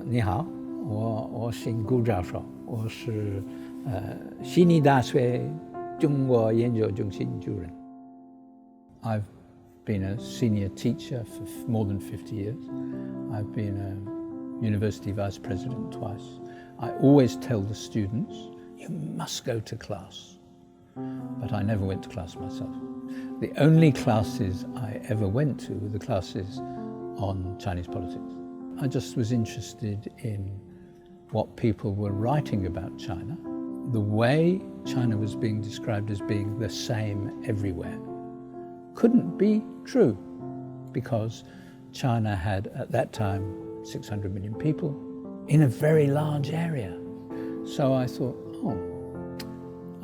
你好，我姓顾教授，我是悉尼大学中国研究中心主任。I've been a senior teacher for more than 50 years. I've been a university vice president twice. I always tell the students, you must go to class. But I never went to class myself. The only classes I ever went to were the classes on Chinese politics. I just was interested in what people were writing about China. The way China was being described as being the same everywhere couldn't be true, because China had at that time 600 million people in a very large area. So I thought,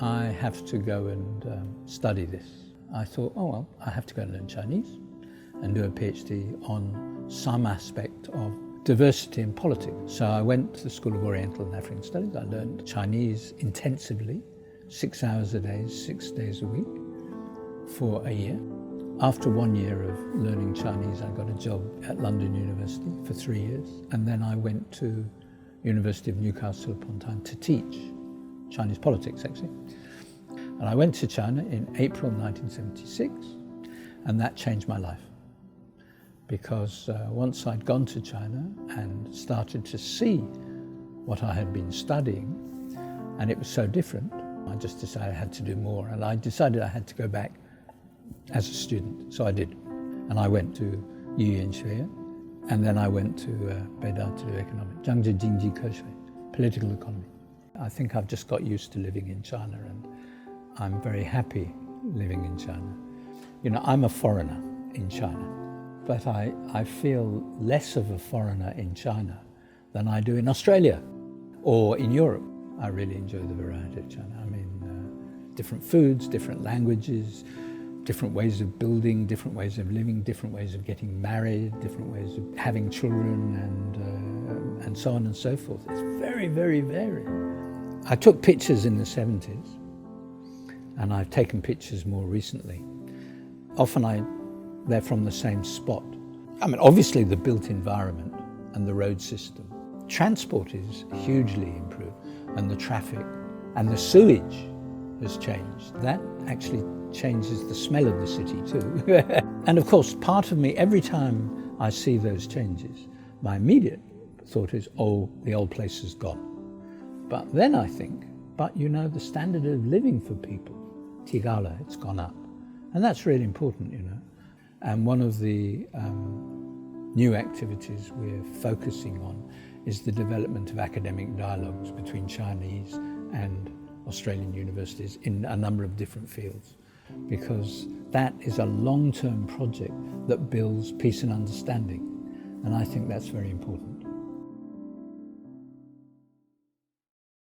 I have to go and study this. I thought, I have to go and learn Chinese and do a PhD on some aspect of diversity in politics. So I went to the School of Oriental and African Studies. I learned Chinese intensively, 6 hours a day, 6 days a week, for a year. After 1 year of learning Chinese, I got a job at London University for 3 years. And then I went to University of Newcastle upon Tyne to teach Chinese politics, actually. And I went to China in April 1976, and that changed my life. Because once I'd gone to China and started to see what I had been studying, and it was so different, I just decided I had to do more. And I decided I had to go back as a student, so I did. And I went to Yuan-Xue, and then I went to Beida to do economics, Zhangzhi Jingji Keshui, political economy. I think I've just got used to living in China, and I'm very happy living in China. You know, I'm a foreigner in China, but I feel less of a foreigner in China than I do in Australia or in Europe. I really enjoy the variety of China. I mean, different foods, different languages, different ways of building, different ways of living, different ways of getting married, different ways of having children, and so on and so forth. It's very, very varied. I took pictures in the 70s, and I've taken pictures more recently. Often they're from the same spot. I mean, obviously the built environment and the road system. Transport is hugely improved, and the traffic and the sewage has changed. That actually changes the smell of the city too. And of course, part of me, every time I see those changes, my immediate thought is, the old place is gone. But then I think, the standard of living for people, Tigala, it's gone up. And that's really important, And one of the new activities we're focusing on is the development of academic dialogues between Chinese and Australian universities in a number of different fields, because that is a long-term project that builds peace and understanding. And I think that's very important.